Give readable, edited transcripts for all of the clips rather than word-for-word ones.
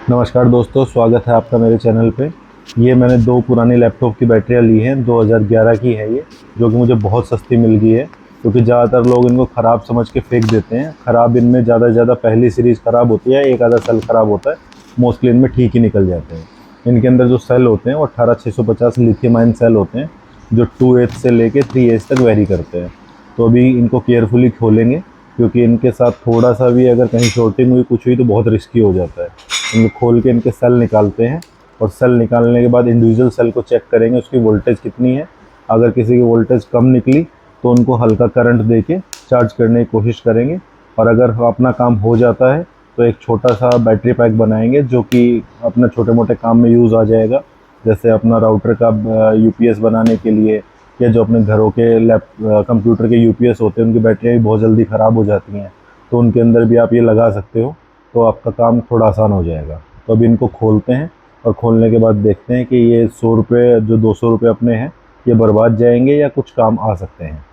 नमस्कार दोस्तों, स्वागत है आपका मेरे चैनल पे। ये मैंने दो पुरानी लैपटॉप की बैटरियाँ ली हैं। 2011 की है ये, जो कि मुझे बहुत सस्ती मिल गई है, क्योंकि ज़्यादातर लोग इनको ख़राब समझ के फेंक देते हैं। ख़राब इनमें ज़्यादा से ज़्यादा पहली सीरीज़ ख़राब होती है, एक आधा सेल ख़राब होता है, मोस्टली इनमें ठीक ही निकल जाते हैं। इनके अंदर जो सेल होते हैं वो 18650 लिथियम आयन सेल होते हैं, जो 2H से लेके 3H तक वेरी करते हैं। तो अभी इनको केयरफुली खोलेंगे, क्योंकि इनके साथ थोड़ा सा भी अगर कहीं शॉर्टिंग हुई, कुछ हुई, तो बहुत रिस्की हो जाता है। इनको खोल के इनके सेल निकालते हैं, और सेल निकालने के बाद इंडिविजुअल सेल को चेक करेंगे उसकी वोल्टेज कितनी है। अगर किसी की वोल्टेज कम निकली तो उनको हल्का करंट दे के चार्ज करने की कोशिश करेंगे। और अगर अपना काम हो जाता है तो एक छोटा सा बैटरी पैक बनाएंगे, जो कि अपना छोटे मोटे काम में यूज़ आ जाएगा। जैसे अपना राउटर का यूपीएस बनाने के लिए, या जो अपने घरों के कंप्यूटर के यूपीएस होते हैं, उनकी बैटरियाँ भी बहुत जल्दी ख़राब हो जाती हैं, तो उनके अंदर भी आप ये लगा सकते हो, तो आपका काम थोड़ा आसान हो जाएगा। तो अभी इनको खोलते हैं, और खोलने के बाद देखते हैं कि ये 100 रुपये जो 200 रुपये अपने हैं, ये बर्बाद जाएंगे या कुछ काम आ सकते हैं।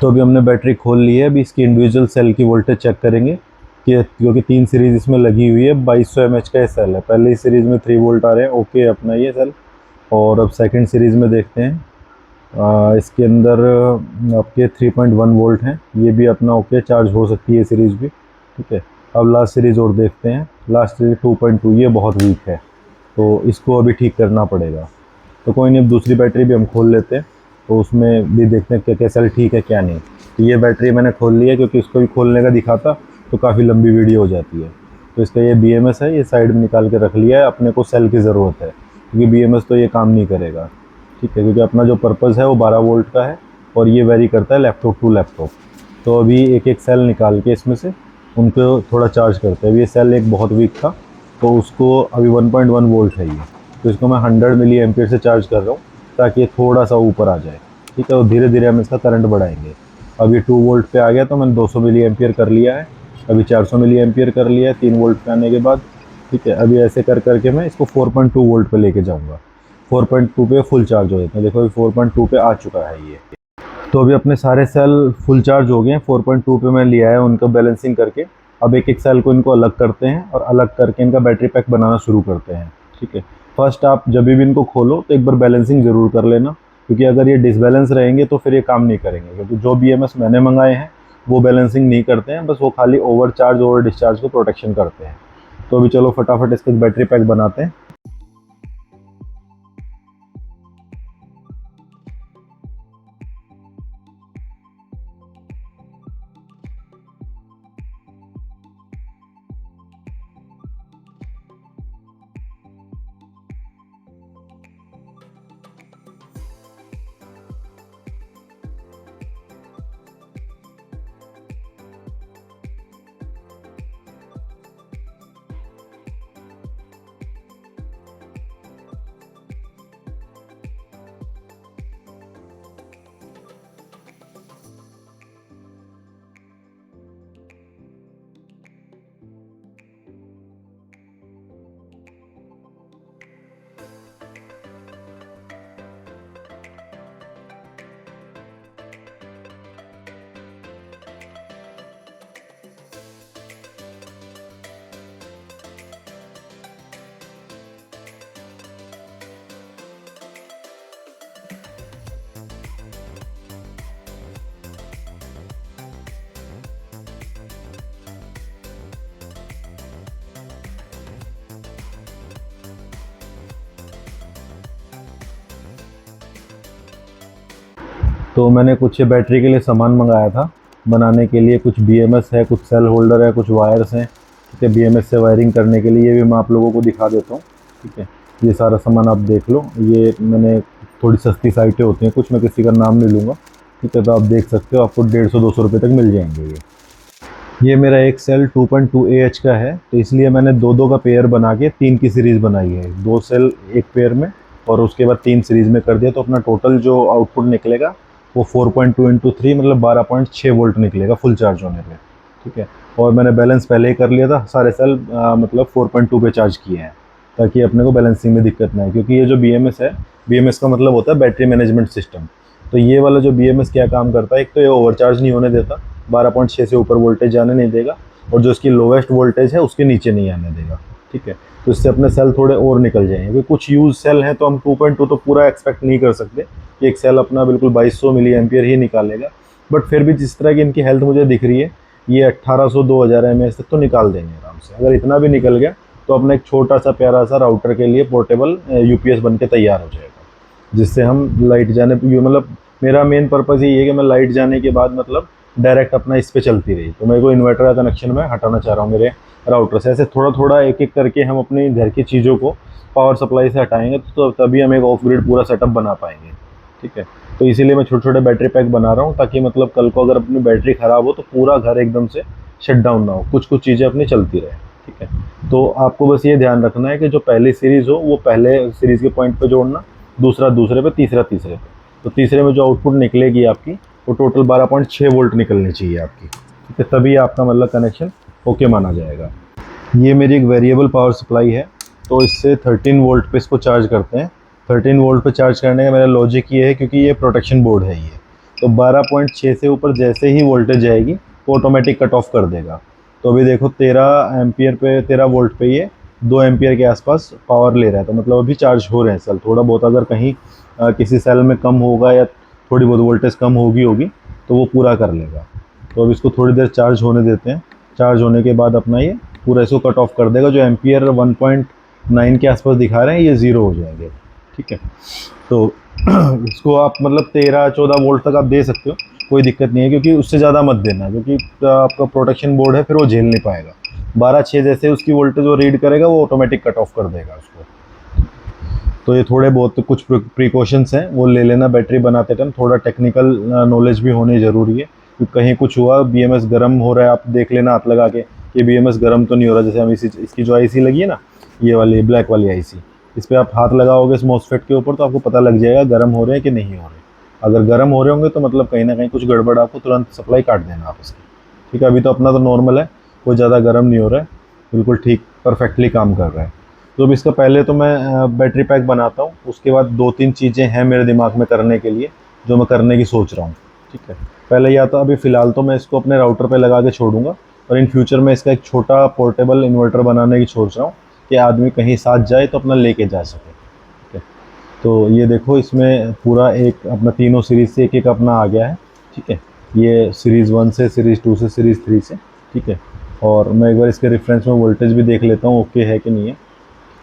तो अभी हमने बैटरी खोल ली है। अभी इसकी इंडिविजुअल सेल की वोल्टेज चेक करेंगे, कि क्योंकि 3 सीरीज़ इसमें लगी हुई है। 2200 mAh का ये सेल है। पहली सीरीज़ में 3 वोल्ट आ रहे हैं, ओके अपना ये सेल। और अब सेकंड सीरीज़ में देखते हैं। इसके अंदर आपके 3.1 वोल्ट हैं, ये भी अपना ओके, चार्ज हो सकती है सीरीज़ भी, ठीक है। अब लास्ट सीरीज़ और देखते हैं। लास्ट सीरीज़ 2.2, ये बहुत वीक है, तो इसको अभी ठीक करना पड़ेगा। तो कोई नहीं, अब दूसरी बैटरी भी हम खोल लेते हैं, तो उसमें भी देखते हैं क्या क्या सेल ठीक है क्या नहीं। तो ये बैटरी मैंने खोल ली है, क्योंकि इसको भी खोलने का दिखाता तो काफ़ी लंबी वीडियो हो जाती है। तो इसका ये BMS है, ये साइड में निकाल के रख लिया है। अपने को सेल की ज़रूरत है, क्योंकि BMS तो ये काम नहीं करेगा, ठीक है, क्योंकि अपना जो पर्पज़ है वो 12 वोल्ट का है, और ये वेरी करता है लैपटॉप टू लैपटॉप। तो अभी एक एक सेल निकाल के इसमें से उनको थोड़ा चार्ज करते हैं। अभी ये सेल एक बहुत वीक था, तो उसको अभी 1.1 वोल्ट है ये, तो इसको मैं 100 मिली एम्पियर से चार्ज कर रहा हूँ, ताकि ये थोड़ा सा ऊपर आ जाए, ठीक है। और धीरे धीरे हम इसका करंट बढ़ाएंगे। अभी 2 वोल्ट पे आ गया, तो मैंने 200 मिली एम्पियर कर लिया है। अभी 400 मिली एम्पियर कर लिया है 3 वोल्ट पे आने के बाद, ठीक है। अभी ऐसे कर करके मैं इसको 4.2 वोल्ट पे लेके जाऊँगा। 4.2 पे फुल चार्ज हो जाते हैं। देखो अभी 4.2 पे आ चुका है ये। तो अभी अपने सारे सेल फुल चार्ज हो गए हैं। 4.2 पे मैं लिया है उनका बैलेंसिंग करके। अब एक एक सेल को इनको अलग करते हैं, और अलग करके इनका बैटरी पैक बनाना शुरू करते हैं, ठीक है। फर्स्ट आप जब भी इनको खोलो तो एक बार बैलेंसिंग ज़रूर कर लेना, क्योंकि अगर ये डिसबैलेंस रहेंगे तो फिर ये काम नहीं करेंगे। क्योंकि जो BMS मैंने मंगाए हैं वो बैलेंसिंग नहीं करते हैं, बस वो खाली ओवर चार्ज ओवर डिस्चार्ज को प्रोटेक्शन करते हैं। तो अभी चलो फटाफट इसका बैटरी पैक बनाते हैं। तो मैंने कुछ ये बैटरी के लिए सामान मंगाया था बनाने के लिए। कुछ BMS है, कुछ सेल होल्डर है, कुछ वायर्स हैं, ठीक है। BMS से वायरिंग करने के लिए ये भी मैं आप लोगों को दिखा देता हूँ, ठीक है। ये सारा सामान आप देख लो। ये मैंने थोड़ी सस्ती साइटें होती हैं कुछ, मैं किसी का नाम नहीं लूँगा, ठीक है। तो आप देख सकते हो, आपको 150-200 रुपये तक मिल जाएंगे ये मेरा एक सेल 2.2 AH का है, तो इसलिए मैंने दो दो का पेयर बना के 3 की सीरीज़ बनाई है। 2 सेल एक पेयर में, और उसके बाद 3 सीरीज़ में कर दिया, तो अपना टोटल जो आउटपुट निकलेगा वो 4.2 इंटू 3 मतलब 12.6 वोल्ट निकलेगा फुल चार्ज होने पे, ठीक है। और मैंने बैलेंस पहले ही कर लिया था, सारे सेल मतलब 4.2 पे चार्ज किए हैं, ताकि अपने को बैलेंसिंग में दिक्कत ना आए। क्योंकि ये जो BMS है, BMS का मतलब होता है बैटरी मैनेजमेंट सिस्टम। तो ये वाला जो BMS क्या काम करता है, एक तो ये ओवरचार्ज नहीं होने देता, 12.6 से ऊपर वोल्टेज जाने नहीं देगा, और जो इसकी लोवेस्ट वोल्टेज है उसके नीचे नहीं आने देगा। ठीक है, तो इससे अपने सेल थोड़े और निकल जाएंगे, क्योंकि कुछ यूज सेल हैं तो हम 2.2 तो पूरा एक्सपेक्ट नहीं कर सकते कि एक सेल अपना बिल्कुल 2200 मिली एम्पियर ही निकालेगा, बट फिर भी जिस तरह की इनकी हेल्थ मुझे दिख रही है, ये 1800 2000 mAh तक तो निकाल देंगे आराम से। अगर इतना भी निकल गया तो अपना एक छोटा सा प्यारा सा राउटर के लिए पोर्टेबल UPS बन के तैयार हो जाएगा, जिससे हम लाइट जाने मतलब मेरा मेन पर्पज़ यही है कि मैं लाइट जाने के बाद मतलब डायरेक्ट अपना इस पे चलती रही, तो मेरे को इन्वर्टर का कनेक्शन मैं हटाना चाह रहा हूँ मेरे राउटर से। ऐसे थोड़ा थोड़ा एक एक करके हम अपने घर की चीज़ों को पावर सप्लाई से हटाएंगे तो तभी हम एक ऑफ ग्रिड पूरा सेटअप बना पाएंगे। ठीक है, तो इसीलिए मैं छोटे छोटे बैटरी पैक बना रहा हूँ, ताकि मतलब कल को अगर अपनी बैटरी ख़राब हो तो पूरा घर एकदम से शट डाउन ना हो, कुछ कुछ चीज़ें अपनी चलती रहे। ठीक है, तो आपको बस ये ध्यान रखना है कि जो पहली सीरीज़ हो वो पहले सीरीज़ के पॉइंट पे जोड़ना, दूसरा दूसरे पे, तीसरा तीसरे पे। तो तीसरे में जो आउटपुट निकलेगी आपकी वो टोटल 12.6 वोल्ट निकलनी चाहिए आपकी। ठीक है, तभी आपका मतलब कनेक्शन ओके माना जाएगा। ये मेरी एक वेरिएबल पावर सप्लाई है, तो इससे 13 वोल्ट पे इसको चार्ज करते हैं। 13 वोल्ट पे चार्ज करने का मेरा लॉजिक ये है, क्योंकि ये प्रोटेक्शन बोर्ड है ये, तो 12.6 से ऊपर जैसे ही वोल्टेज जाएगी वो ऑटोमेटिक कट ऑफ कर देगा। तो अभी देखो 13 एम्पियर पे, 13 वोल्ट पे ये 2 एम्पियर के आसपास पावर ले रहा है, तो मतलब अभी चार्ज हो रहे हैं सेल। थोड़ा बहुत अगर कहीं किसी सेल में कम होगा या थोड़ी बहुत वोल्टेज कम होगी तो वो पूरा कर लेगा। तो अब इसको थोड़ी देर चार्ज होने देते हैं। चार्ज होने के बाद अपना ये पूरा इसको कट ऑफ कर देगा। जो एम्पियर 1.9 के आसपास दिखा रहे हैं ये ज़ीरो हो जाएंगे। ठीक है, तो इसको आप मतलब 13-14 वोल्ट तक आप दे सकते हो, कोई दिक्कत नहीं है, क्योंकि उससे ज़्यादा मत देना, क्योंकि आपका प्रोटेक्शन बोर्ड है, फिर वो झेल नहीं पाएगा। 12.6 जैसे उसकी वोल्टेज वो रीड करेगा वो ऑटोमेटिक कट ऑफ कर देगा उसको। तो ये थोड़े बहुत कुछ प्रिकॉशंस हैं वो ले लेना बैटरी बनाते टाइम, थोड़ा टेक्निकल नॉलेज भी होनी ज़रूरी है, क्योंकि कहीं कुछ हुआ BMS गर्म हो रहा है, आप देख लेना हाथ लगा के कि BMS गर्म तो नहीं हो रहा। जैसे हम इसकी जो IC लगी है ना, ये वाली ब्लैक वाली IC, इस पर आप हाथ लगाओगे इस MOSFET के ऊपर तो आपको पता लग जाएगा गर्म हो रहे हैं कि नहीं हो रहे। अगर गर्म हो रहे होंगे तो मतलब कहीं ना कहीं कुछ गड़बड़, आपको तुरंत सप्लाई काट देना आप इसकी। ठीक है, अभी तो अपना तो नॉर्मल है, कोई ज़्यादा गर्म नहीं हो रहा है, बिल्कुल ठीक परफेक्टली काम कर रहा है। तो अब इसका पहले तो मैं बैटरी पैक बनाता हूँ, उसके बाद 2-3 चीज़ें हैं मेरे दिमाग में करने के लिए जो मैं करने की सोच रहा हूँ। ठीक है, पहले या तो अभी फ़िलहाल तो मैं इसको अपने राउटर पे लगा के छोड़ूंगा, और इन फ्यूचर में इसका एक छोटा पोर्टेबल इन्वर्टर बनाने की सोच रहा हूँ कि आदमी कहीं साथ जाए तो अपना लेके जा सके। ठीक है, तो ये देखो इसमें पूरा एक अपना तीनों सीरीज़ से एक एक अपना आ गया है। ठीक है, ये सीरीज़ 1 से, सीरीज़ 2 से, सीरीज़ 3 से। ठीक है, और मैं एक बार इसके रेफरेंस में वोल्टेज भी देख लेता हूँ ओके है कि नहीं है,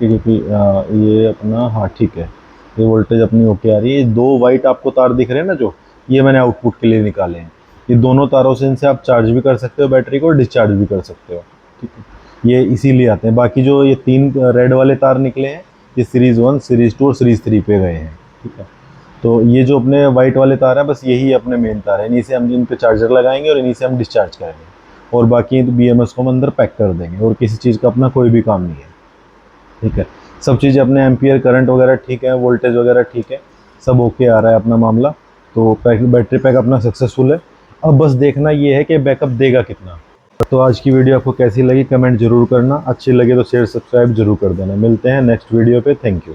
क्योंकि ये अपना, हाँ ठीक है, ये वोल्टेज अपनी ओके आ रही है। दो वाइट आपको तार दिख रहे हैं ना, जो ये मैंने आउटपुट के लिए निकाले हैं, ये दोनों तारों से इनसे आप चार्ज भी कर सकते हो बैटरी को और डिस्चार्ज भी कर सकते हो। ठीक है, ये इसीलिए आते हैं। बाकी जो ये 3 रेड वाले तार निकले हैं ये सीरीज़ 1, सीरीज़ 2 और सीरीज़ 3 पे गए हैं। ठीक है, तो ये जो अपने वाइट वाले तार हैं बस यही अपने मेन तार हैं, इन्हीं से हम इन पे चार्जर लगाएंगे और इन्हीं से हम डिस्चार्ज करेंगे, और बाकी BMS को हम अंदर पैक कर देंगे, और किसी चीज़ का अपना कोई भी काम नहीं है। ठीक है, सब चीज़ें अपने एम्पियर करंट वगैरह ठीक है, वोल्टेज वगैरह ठीक है, सब ओके आ रहा है अपना मामला। तो बैटरी पैक अपना सक्सेसफुल है। अब बस देखना ये है कि बैकअप देगा कितना। तो आज की वीडियो आपको कैसी लगी कमेंट जरूर करना, अच्छी लगे तो शेयर सब्सक्राइब जरूर कर देना। मिलते हैं नेक्स्ट वीडियो पे, थैंक यू।